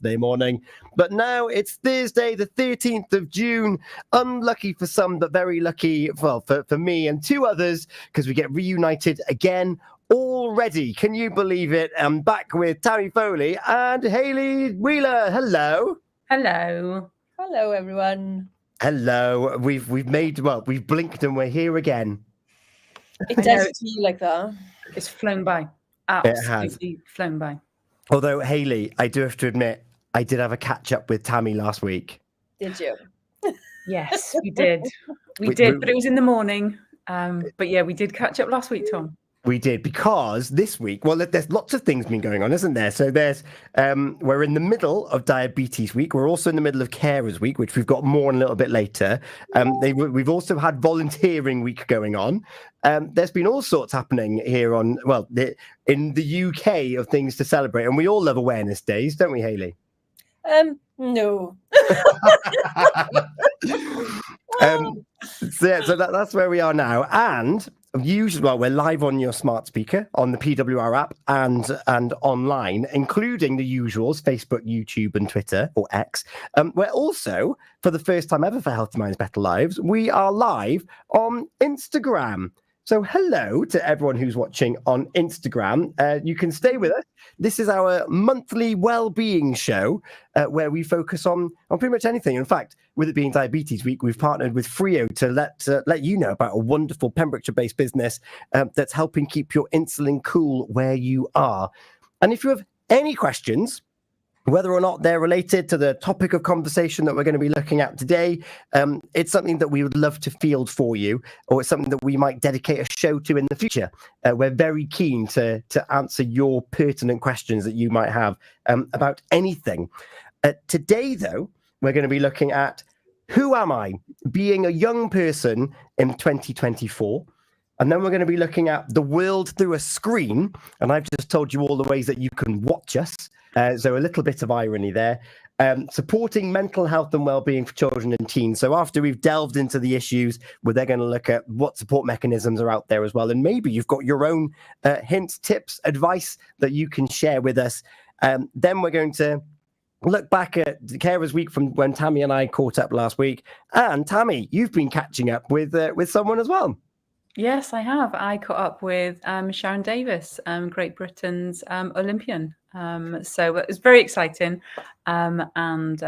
Saturday morning. But now it's Thursday, the 13th of June. Unlucky for some, but very lucky, well, for me and two others, because we get reunited again already. Can you believe it? I'm back with Tammy Foley and Hayley Wheeler. Hello. Hello. Hello, everyone. Hello. We've blinked and we're here again. It does feel like that. It's flown by. Absolutely flown by. Although, Hayley, I do have to admit, I did have a catch-up with Tammy last week. Did you? Yes, we did. We did, but it was in the morning. But yeah, we did catch up last week, Tom. We did, because this week, well, there's lots of things been going on, isn't there? So we're in the middle of Diabetes Week. We're also in the middle of Carers Week, which we've got more on a little bit later. We've also had Volunteering Week going on. There's been all sorts happening here in the UK of things to celebrate. And we all love awareness days, don't we, Hayley? No. So that's where we are now. And we're live on your smart speaker on the PWR app and online, including the usuals, Facebook, YouTube, and Twitter, or X. We're also, for the first time ever for Healthy Minds, Better Lives, we are live on Instagram. So hello to everyone who's watching on Instagram. You can stay with us. This is our monthly well-being show where we focus on pretty much anything. In fact, with it being Diabetes Week, we've partnered with Frio to let you know about a wonderful Pembrokeshire-based business that's helping keep your insulin cool where you are. And if you have any questions, whether or not they're related to the topic of conversation that we're going to be looking at today, it's something that we would love to field for you, or it's something that we might dedicate a show to in the future. We're very keen to answer your pertinent questions that you might have about anything. Today, though, we're going to be looking at who am I, being a young person in 2024. And then we're going to be looking at the world through a screen. And I've just told you all the ways that you can watch us. So a little bit of irony there. Supporting mental health and well-being for children and teens. So after we've delved into the issues, we're then going to look at what support mechanisms are out there as well. And maybe you've got your own hints, tips, advice that you can share with us. Then we're going to look back at the Carers Week from when Tammy and I caught up last week. And Tammy, you've been catching up with someone as well. Yes, I have. I caught up with Sharon Davis, Great Britain's Olympian. So it was very exciting. And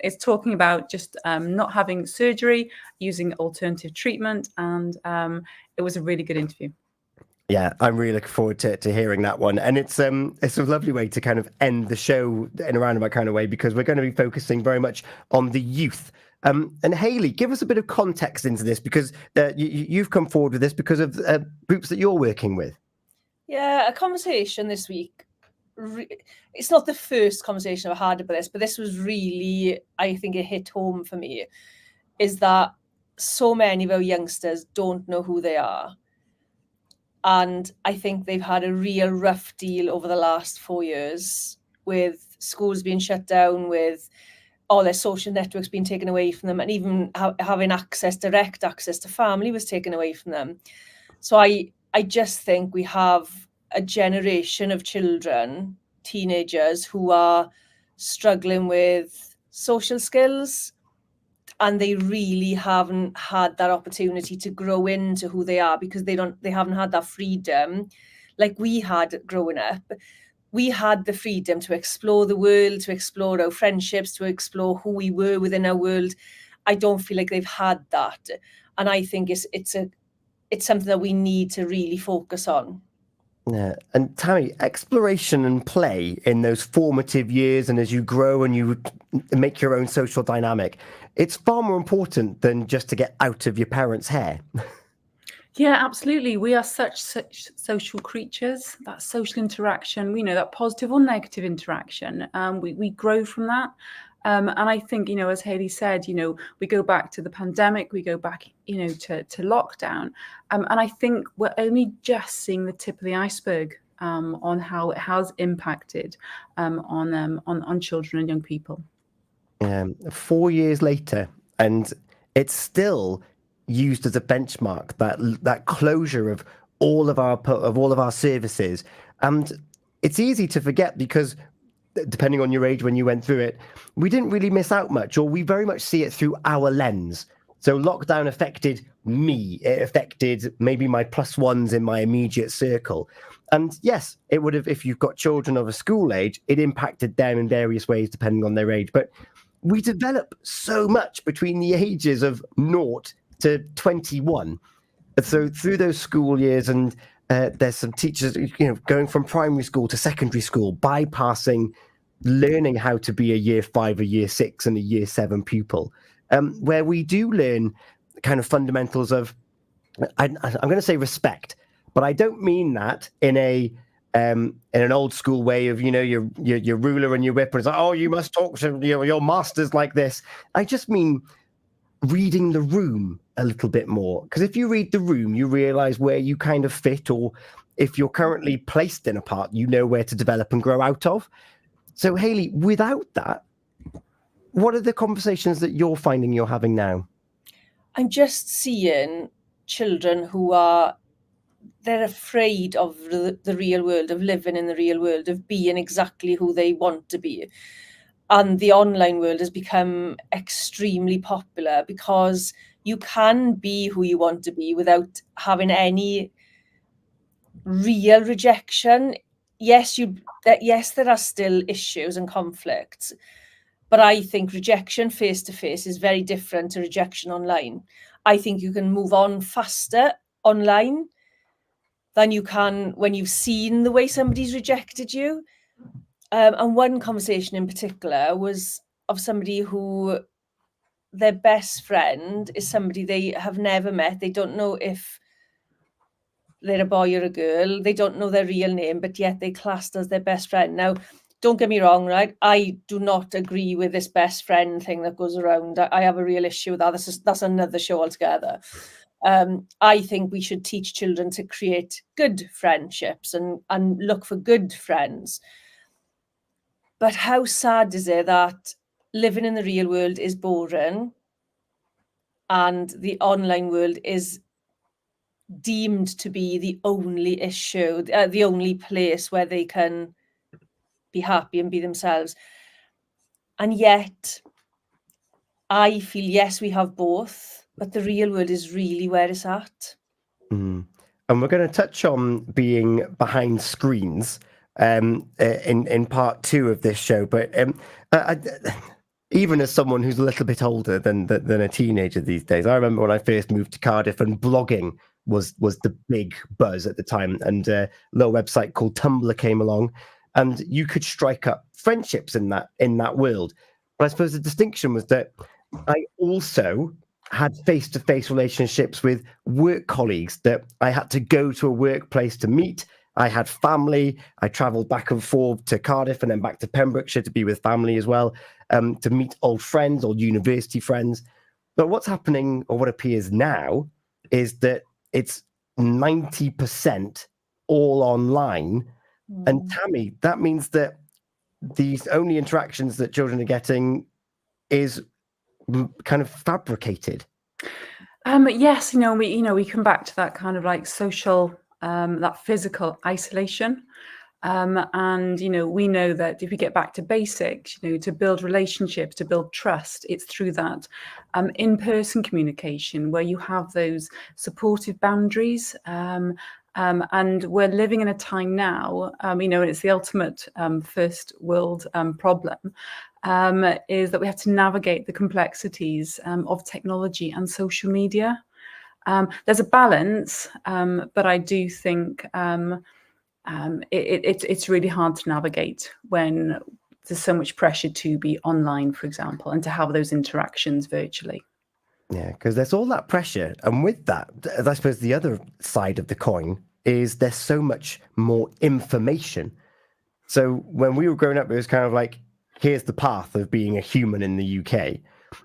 it's talking about just not having surgery, using alternative treatment. And it was a really good interview. Yeah, I'm really looking forward to hearing that one. And it's a lovely way to kind of end the show in a roundabout kind of way, because we're going to be focusing very much on the youth. And Hayley, give us a bit of context into this, because you've come forward with this because of groups that you're working with. Yeah, a conversation this week. It's not the first conversation I've had about this, but this was really, I think it hit home for me, is that so many of our youngsters don't know who they are. And I think they've had a real rough deal over the last 4 years, with schools being shut down, with all their social networks being taken away from them, and even having direct access to family was taken away from them. So I just think we have a generation of children, teenagers, who are struggling with social skills, and they really haven't had that opportunity to grow into who they are, because they haven't had that freedom like we had growing up. We had the freedom to explore the world, to explore our friendships, to explore who we were within our world. I don't feel like they've had that. And I think it's something that we need to really focus on. Yeah. And Tammy, exploration and play in those formative years, and as you grow and you make your own social dynamic, it's far more important than just to get out of your parents' hair. Yeah, absolutely. We are such social creatures. That social interaction, we know that positive or negative interaction, we grow from that. And I think, as Hayley said, we go back to the pandemic, we go back, to lockdown. And I think we're only just seeing the tip of the iceberg on how it has impacted on children and young people. 4 years later, and it's still used as a benchmark, that closure of all of our services. And it's easy to forget, because depending on your age when you went through it, we didn't really miss out much, or we very much see it through our lens. So lockdown affected me. It affected maybe my plus ones in my immediate circle. And yes, it would have, if you've got children of a school age, it impacted them in various ways depending on their age. But we develop so much between the ages of 0 to 21. So through those school years, and there's some teachers, going from primary school to secondary school, bypassing learning how to be a year 5, a year 6, and a year 7 pupil, where we do learn kind of fundamentals of, I'm going to say respect, but I don't mean that in an old school way of, your ruler and your whip, and it's like, oh, you must talk to your masters like this. I just mean reading the room a little bit more, because if you read the room, you realize where you kind of fit, or if you're currently placed in a part, you know where to develop and grow out of. So Hayley, without that, what are the conversations that you're finding you're having now? I'm just seeing children who they're afraid of the real world, of living in the real world, of being exactly who they want to be. And the online world has become extremely popular because you can be who you want to be without having any real rejection. Yes, there are still issues and conflicts, but I think rejection face to face is very different to rejection online. I think you can move on faster online than you can when you've seen the way somebody's rejected you. And one conversation in particular was of somebody who their best friend is somebody they have never met. They don't know if they're a boy or a girl. They don't know their real name, but yet they classed as their best friend. Now, don't get me wrong, right? I do not agree with this best friend thing that goes around. I have a real issue with that. That's another show altogether. I think we should teach children to create good friendships and look for good friends. But how sad is it that living in the real world is boring and the online world is deemed to be the only issue, the only place where they can be happy and be themselves. And yet, I feel, yes, we have both, but the real world is really where it's at. Mm. And we're going to touch on being behind screens in part 2 of this show. But even as someone who's a little bit older than a teenager these days, I remember when I first moved to Cardiff and blogging was the big buzz at the time, and a little website called Tumblr came along, and you could strike up friendships in that world. But I suppose the distinction was that I also had face-to-face relationships with work colleagues that I had to go to a workplace to meet. I had family. I traveled back and forth to Cardiff and then back to Pembrokeshire to be with family as well, to meet old friends, old university friends. But what's happening, or what appears now, is that it's 90% all online. And Tammy, that means that these only interactions that children are getting is kind of fabricated. Yes, we come back to that kind of like social, that physical isolation. And, we know that if we get back to basics, to build relationships, to build trust, it's through that in-person communication where you have those supportive boundaries. And we're living in a time now, and it's the ultimate first world problem, is that we have to navigate the complexities of technology and social media. There's a balance, but I do think it's really hard to navigate when there's so much pressure to be online, for example, and to have those interactions virtually. Yeah, because there's all that pressure. And with that, I suppose the other side of the coin is there's so much more information. So when we were growing up, it was kind of like, here's the path of being a human in the UK.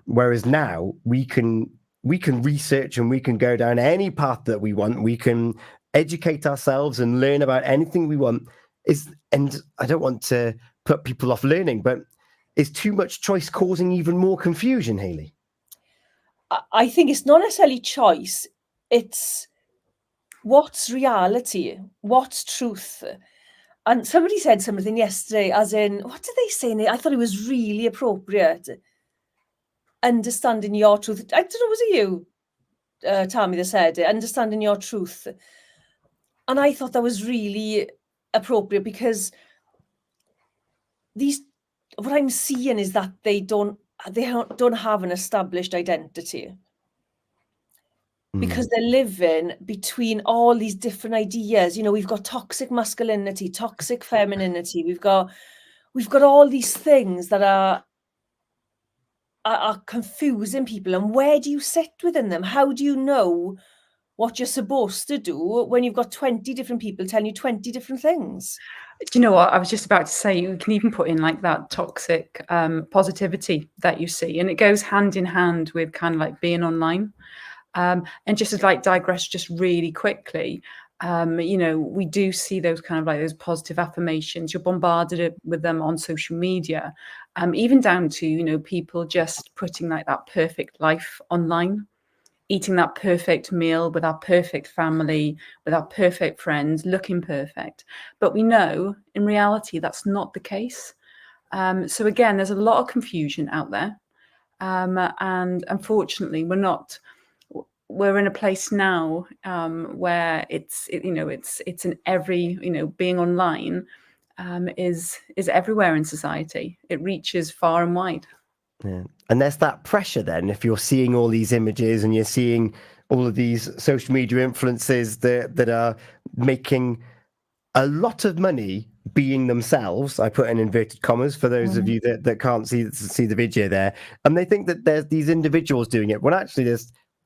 Whereas now we can research and we can go down any path that we want. We can educate ourselves and learn about anything we want. And I don't want to put people off learning, but is too much choice causing even more confusion, Hayley? I think it's not necessarily choice. It's what's reality, what's truth. And somebody said something yesterday, as in, what did they say? I thought it was really appropriate. Understanding your truth. I don't know, was it you, Tammy, that said it? Understanding your truth. And I thought that was really appropriate, because what I'm seeing is that they don't have an established identity, because they're living between all these different ideas. You know, we've got toxic masculinity, toxic femininity. We've got all these things that are confusing people. And where do you sit within them? How do you know what you're supposed to do when you've got 20 different people telling you 20 different things? Do you know what I was just about to say? You can even put in like that toxic positivity that you see, and it goes hand in hand with kind of like being online. And just to like digress just really quickly, you know, we do see those kind of like those positive affirmations. You're bombarded with them on social media, even down to, you know, people just putting like that perfect life online, eating that perfect meal with our perfect family, with our perfect friends, looking perfect. But we know in reality that's not the case. So again, there's a lot of confusion out there. And unfortunately, we're in a place now where it's in every, you know, being online is everywhere in society. It reaches far and wide. Yeah. And there's that pressure then, if you're seeing all these images and you're seeing all of these social media influencers that are making a lot of money being themselves. I put in inverted commas for those of you that can't see the video there. And they think that there's these individuals doing it, when actually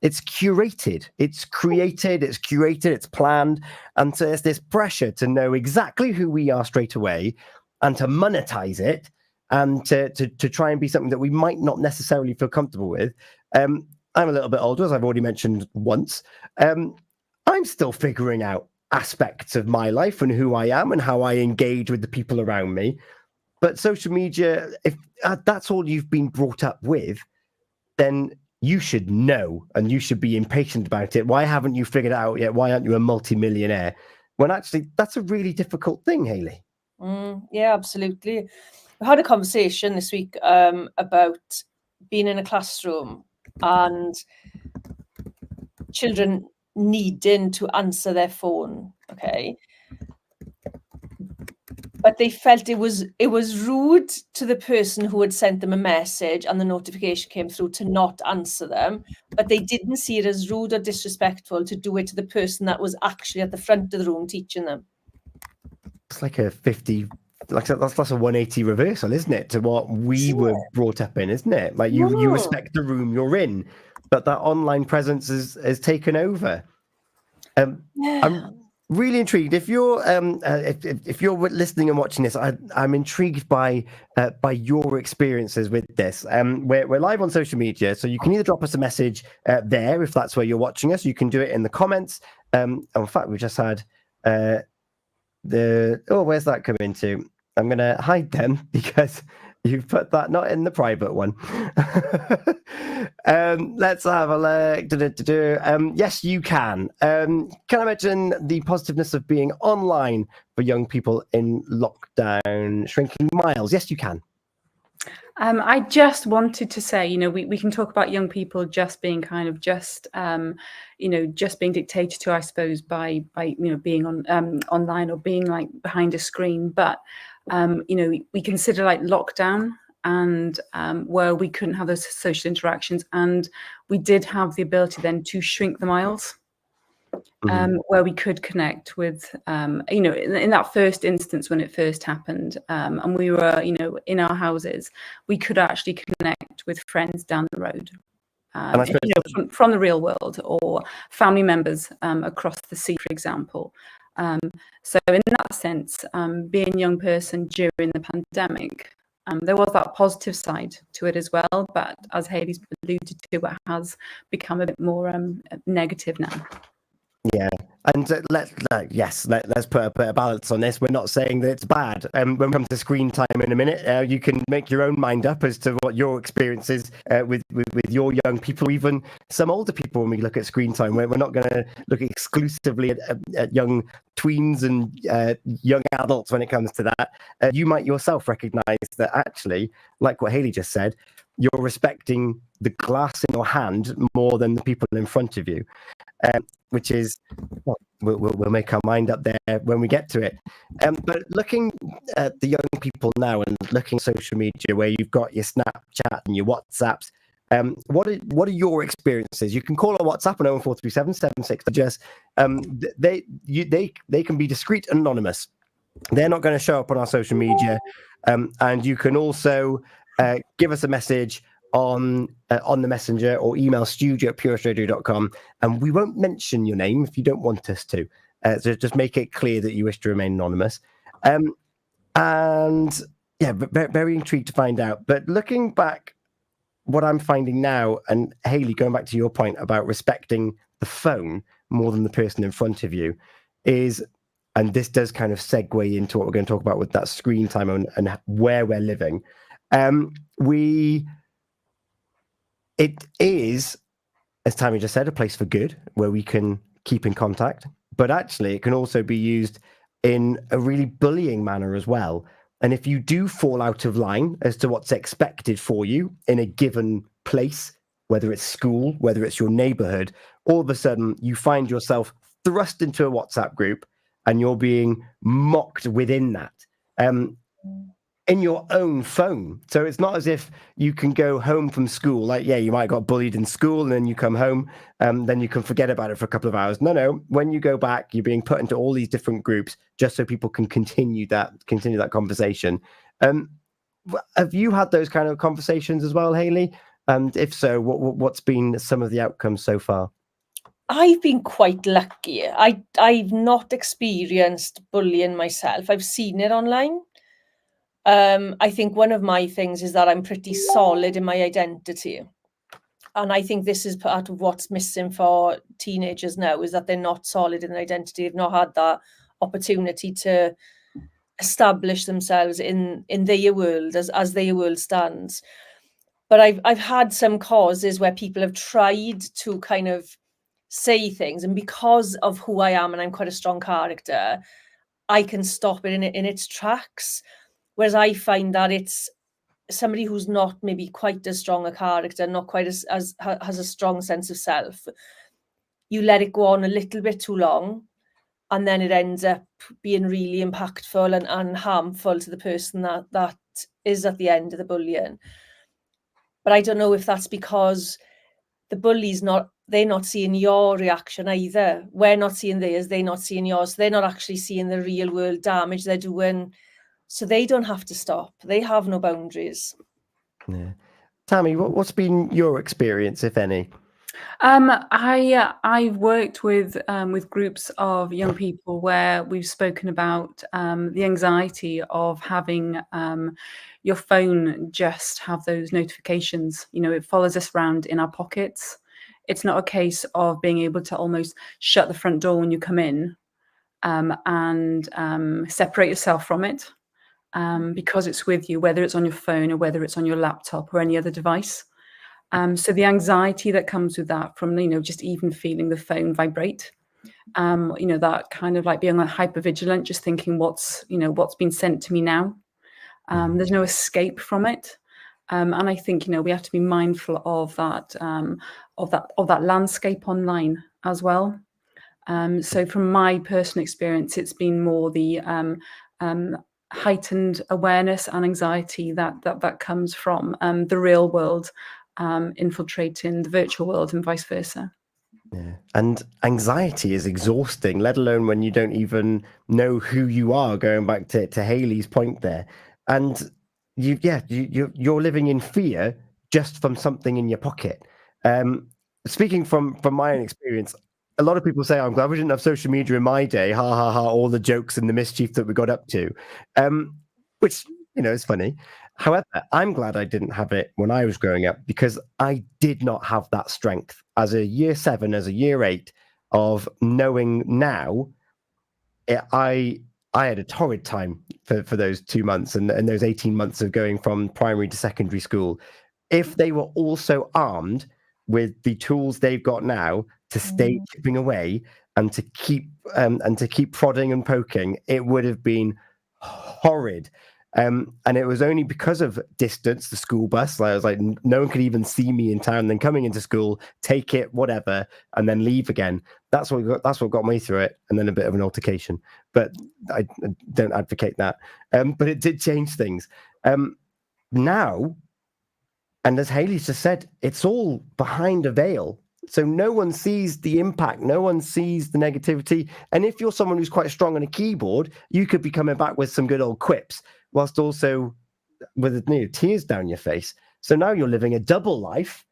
it's curated, it's created, it's curated, it's planned. And so there's this pressure to know exactly who we are straight away, and to monetize it, and to try and be something that we might not necessarily feel comfortable with. I'm a little bit older, as I've already mentioned once. I'm still figuring out aspects of my life and who I am and how I engage with the people around me. But social media, if that's all you've been brought up with, then you should know, and you should be impatient about it. Why haven't you figured it out yet? Why aren't you a multi-millionaire? When actually, that's a really difficult thing, Hayley. Yeah, absolutely. We had a conversation this week about being in a classroom and children needing to answer their phone, okay? But they felt it was rude to the person who had sent them a message and the notification came through to not answer them, but they didn't see it as rude or disrespectful to do it to the person that was actually at the front of the room teaching them. It's like a 50, like that's a 180 reversal, isn't it, to what we were brought up in, isn't it? Like you respect the room you're in, but that online presence has taken over. I'm really intrigued. If you're if you're listening and watching this, I'm intrigued by your experiences with this. We're live on social media, so you can either drop us a message there if that's where you're watching us. You can do it in the comments. In fact, we just had where's that coming to? I'm going to hide them because you've put that not in the private one. Let's have a look. Yes, you can. Can I mention the positiveness of being online for young people in lockdown, shrinking miles? Yes, you can. I just wanted to say, you know, we can talk about young people just being kind of just being dictated to, I suppose, by you know, being on online or being like behind a screen. But you know, we consider like lockdown and where we couldn't have those social interactions, and we did have the ability then to shrink the miles. Where we could connect with, you know, in that first instance when it first happened, and we were, you know, in our houses, we could actually connect with friends down the road, you know, from the real world, or family members across the sea, for example. So in that sense, being a young person during the pandemic, there was that positive side to it as well. But as Hayley's alluded to, it has become a bit more negative now. Yeah, And let's put a balance on this. We're not saying that it's bad. When we come to screen time in a minute, you can make your own mind up as to what your experience is with your young people, or even some older people. When we look at screen time, we're not going to look exclusively at young tweens and young adults when it comes to that. You might yourself recognise that actually, like what Hayley just said, you're respecting the glass in your hand more than the people in front of you. Which is, well, we'll make our mind up there when we get to it. But looking at the young people now and looking at social media, where you've got your Snapchat and your WhatsApps, what are your experiences? You can call on WhatsApp on 01437 76. They can be discreet and anonymous. They're not going to show up on our social media, and you can also give us a message on the messenger, or email studio@purestradio.com, and we won't mention your name if you don't want us to. So just make it clear that you wish to remain anonymous. And yeah, very intrigued to find out. But looking back, what I'm finding now, and Hayley, going back to your point about respecting the phone more than the person in front of you, is, and this does kind of segue into what we're going to talk about with that screen time and where we're living. It is, as Tammy just said, a place for good where we can keep in contact, but actually it can also be used in a really bullying manner as well. And if you do fall out of line as to what's expected for you in a given place, whether it's school, whether it's your neighborhood, all of a sudden you find yourself thrust into a WhatsApp group and you're being mocked within that. In your own phone. So it's not as if you can go home from school, like, yeah, you might have got bullied in school and then you come home, then you can forget about it for a couple of hours. No, when you go back, you're being put into all these different groups just so people can continue that conversation. Have you had those kind of conversations as well, Hayley? And if so, what's been some of the outcomes so far? I've been quite lucky. I've not experienced bullying myself. I've seen it online. I think one of my things is that I'm pretty solid in my identity. And I think this is part of what's missing for teenagers now, is that they're not solid in their identity. They've not had that opportunity to establish themselves in their world as their world stands. But I've had some causes where people have tried to kind of say things, and because of who I am and I'm quite a strong character, I can stop it in its tracks. Whereas I find that it's somebody who's not maybe quite as strong a character, not quite as has a strong sense of self. You let it go on a little bit too long, and then it ends up being really impactful and harmful to the person that is at the end of the bullying. But I don't know if that's because the bully's they're not seeing your reaction either. We're not seeing theirs, they're not seeing yours. They're not actually seeing the real world damage they're doing. So they don't have to stop. They have no boundaries. Yeah. Tammy, what's been your experience, if any? I've worked with groups of young people where we've spoken about the anxiety of having your phone just have those notifications. You know, it follows us around in our pockets. It's not a case of being able to almost shut the front door when you come in and separate yourself from it. Because it's with you, whether it's on your phone or whether it's on your laptop or any other device. So the anxiety that comes with that from, just even feeling the phone vibrate, that kind of like being like hypervigilant, just thinking what's been sent to me now. There's no escape from it. And I think, we have to be mindful of that landscape online as well. So from my personal experience, it's been more the heightened awareness and anxiety that comes from the real world infiltrating the virtual world and vice versa. Yeah. And anxiety is exhausting, let alone when you don't even know who you are, going back to Hayley's point there. And you're living in fear just from something in your pocket. Speaking from my own experience, a lot of people say, I'm glad we didn't have social media in my day. Ha, ha, ha, all the jokes and the mischief that we got up to, which, is funny. However, I'm glad I didn't have it when I was growing up, because I did not have that strength. As a year 7, as a year 8, of knowing now. I had a torrid time for those 2 months and those 18 months of going from primary to secondary school. If they were also armed with the tools they've got now to stay chipping away and to keep prodding and poking, it would have been horrid. And it was only because of distance, the school bus. I was like, no one could even see me in town. Then coming into school, take it, whatever, and then leave again. That's what got me through it. And then a bit of an altercation, but I don't advocate that. But it did change things. Now, and as Hayley's just said, it's all behind a veil. So no one sees the impact, no one sees the negativity. And if you're someone who's quite strong on a keyboard, you could be coming back with some good old quips, whilst also with tears down your face. So now you're living a double life,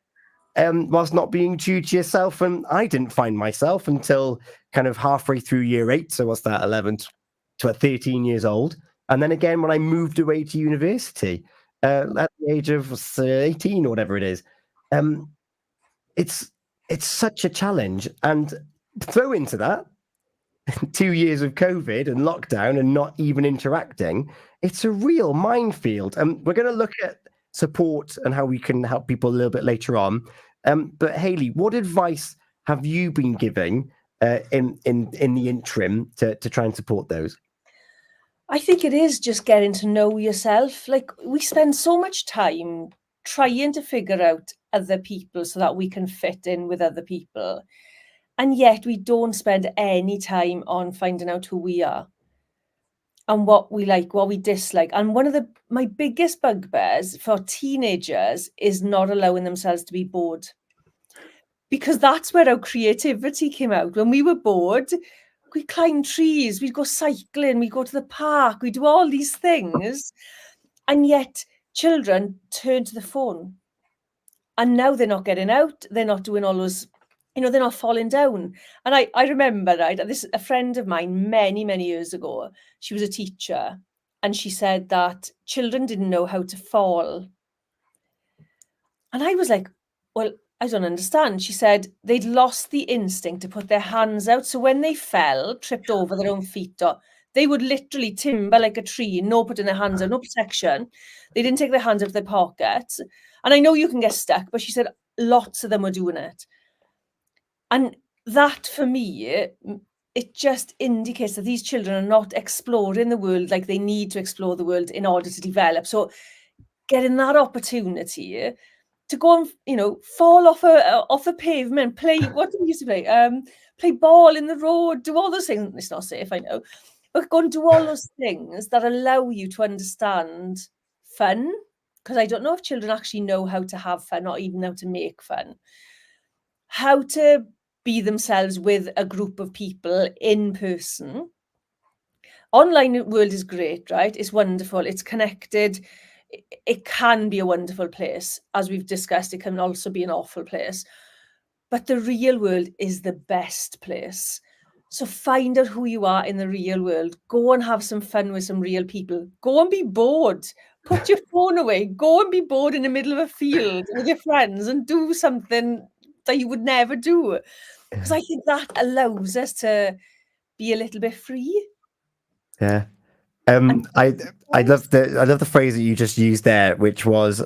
whilst not being true to yourself. And I didn't find myself until kind of halfway through year 8. So what's that, 11 to 13 years old. And then again, when I moved away to university at the age of 18 or whatever it is, it's such a challenge. And throw into that 2 years of COVID and lockdown and not even interacting, it's a real minefield. And we're going to look at support and how we can help people a little bit later on. But Hayley, what advice have you been giving in the interim to try and support those? I think it is just getting to know yourself. Like, we spend so much time trying to figure out other people so that we can fit in with other people. And yet we don't spend any time on finding out who we are and what we like, what we dislike. And one of my biggest bugbears for teenagers is not allowing themselves to be bored. Because that's where our creativity came out. When we were bored, we'd climb trees, we'd go cycling, we'd go to the park, we'd do all these things. And yet children turn to the phone. And now they're not getting out, they're not doing all those, they're not falling down. And I remember, a friend of mine many, many years ago, she was a teacher, and she said that children didn't know how to fall. And I was like, well, I don't understand. She said they'd lost the instinct to put their hands out. So when they fell, tripped over their own feet, they would literally timber like a tree, no putting their hands out, no protection. They didn't take their hands out of their pockets. And I know you can get stuck, but she said lots of them were doing it. And that, for me, it just indicates that these children are not exploring the world like they need to explore the world in order to develop. So getting that opportunity to go and, fall off a pavement, play, what did we used to play? Play ball in the road, do all those things. It's not safe, I know. But go and do all those things that allow you to understand fun. Because I don't know if children actually know how to have fun or even how to make fun. How to be themselves with a group of people in person. Online world is great, right? It's wonderful. It's connected. It can be a wonderful place. As we've discussed, it can also be an awful place. But the real world is the best place. So find out who you are in the real world. Go and have some fun with some real people. Go and be bored. Put your phone away. Go and be bored in the middle of a field with your friends and do something that you would never do. Because I think that allows us to be a little bit free. Yeah. I love the phrase that you just used there, which was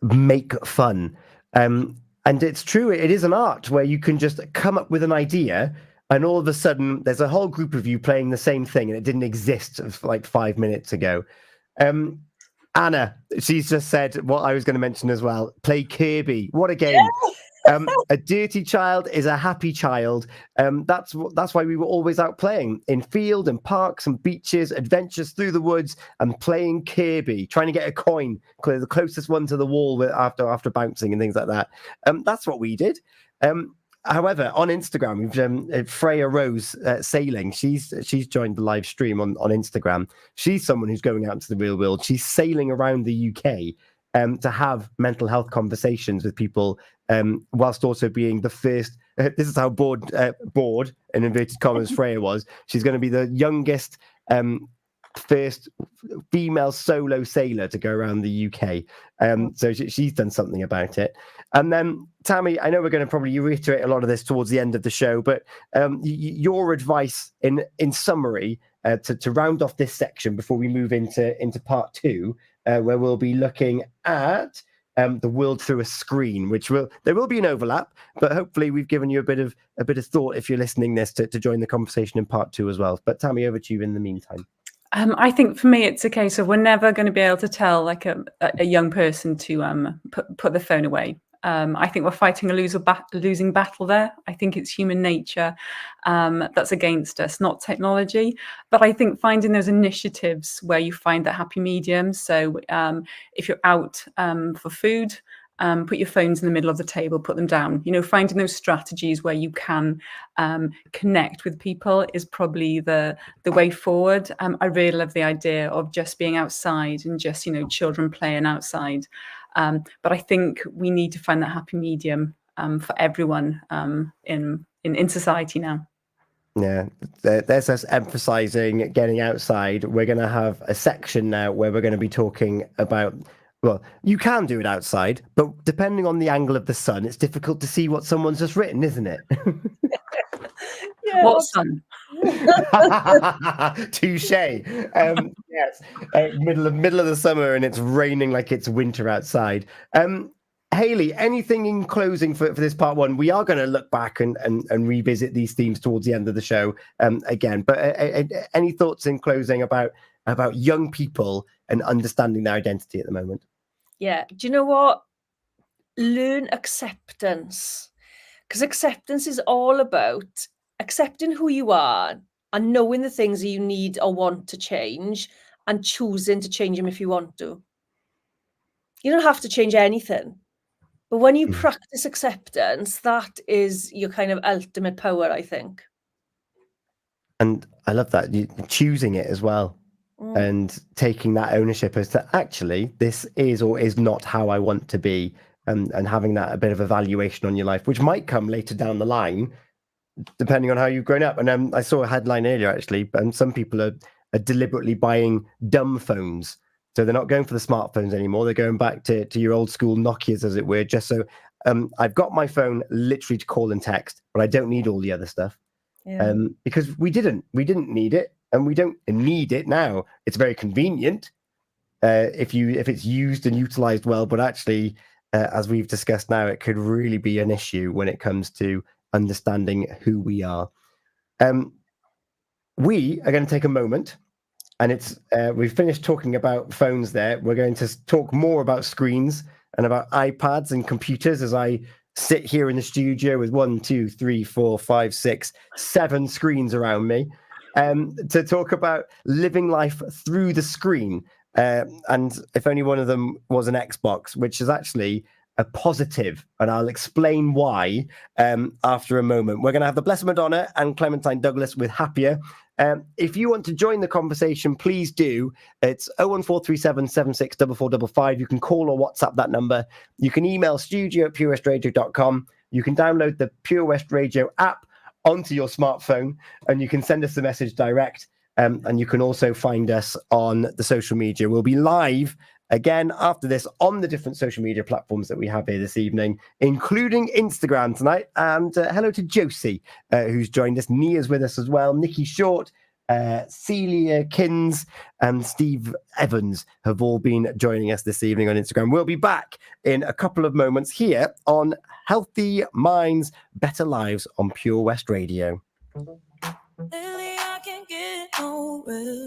make fun. And it's true, it is an art where you can just come up with an idea and all of a sudden there's a whole group of you playing the same thing and it didn't exist like 5 minutes ago. Anna, she's just said what I was going to mention as well. Play Kirby. What a game. Yeah. A dirty child is a happy child. That's why we were always out playing in field and parks and beaches, adventures through the woods and playing Kirby, trying to get a coin, the closest one to the wall after bouncing and things like that. That's what we did. However, on Instagram, we've Freya Rose sailing. She's joined the live stream on Instagram. She's someone who's going out into the real world. She's sailing around the UK to have mental health conversations with people, whilst also being the first. This is how bored in inverted commas Freya was. She's going to be the youngest first female solo sailor to go around the UK. So she's done something about it. And then, Tammy, I know we're going to probably reiterate a lot of this towards the end of the show, but your advice in summary to round off this section before we move into part 2, where we'll be looking at the world through a screen, there will be an overlap, but hopefully we've given you a bit of thought if you're listening this to join the conversation in part 2 as well. But Tammy, over to you in the meantime. I think for me, it's a case of we're never going to be able to tell like a young person to put the phone away. I think we're fighting a losing battle there. I think it's human nature that's against us, not technology. But I think finding those initiatives where you find that happy medium. So if you're out for food, put your phones in the middle of the table, put them down. Finding those strategies where you can connect with people is probably the way forward. I really love the idea of just being outside and just, children playing outside. But I think we need to find that happy medium for everyone in society now. Yeah, there's us emphasizing getting outside. We're going to have a section now where we're going to be talking about, well, you can do it outside, but depending on the angle of the sun, it's difficult to see what someone's just written, isn't it? Yeah, What sun? Touche. Yes, middle of the summer and it's raining like it's winter outside. Hayley, anything in closing for this part 1? We are going to look back and revisit these themes towards the end of the show again. But any thoughts in closing about young people and understanding their identity at the moment? Yeah. Do you know what? Learn acceptance. Because acceptance is all about accepting who you are and knowing the things that you need or want to change and choosing to change them if you want to. You don't have to change anything. But when you practice acceptance, that is your kind of ultimate power, I think. And I love that. You choosing it as well. And taking that ownership as to actually this is or is not how I want to be, and having that a bit of evaluation on your life, which might come later down the line, depending on how you've grown up. And I saw a headline earlier actually, and some people are deliberately buying dumb phones. So they're not going for the smartphones anymore. They're going back to your old school Nokias, as it were, just so I've got my phone literally to call and text, but I don't need all the other stuff. Yeah. Because we didn't need it. And we don't need it now. It's very convenient if it's used and utilized well, but actually, as we've discussed now, it could really be an issue when it comes to understanding who we are. We are going to take a moment, and we've finished talking about phones there. We're going to talk more about screens and about iPads and computers as I sit here in the studio with 1, 2, 3, 4, 5, 6, 7 screens around me. To talk about living life through the screen. And if only one of them was an Xbox, which is actually a positive, and I'll explain why after a moment. We're going to have the Blessed Madonna and Clementine Douglas with Happier. If you want to join the conversation, please do. It's 01437 764455. You can call or WhatsApp that number. You can email studio@purewestradio.com. You can download the Pure West Radio app onto your smartphone, and you can send us a message direct, and you can also find us on the social media. We'll be live again after this on the different social media platforms that we have here this evening, including Instagram tonight. And hello to Josie, who's joined us. Nia's with us as well. Nikki Short, Celia Kins, and Steve Evans have all been joining us this evening on Instagram. We'll be back in a couple of moments here on Healthy Minds, Better Lives on Pure West Radio. Lately I can't get nowhere.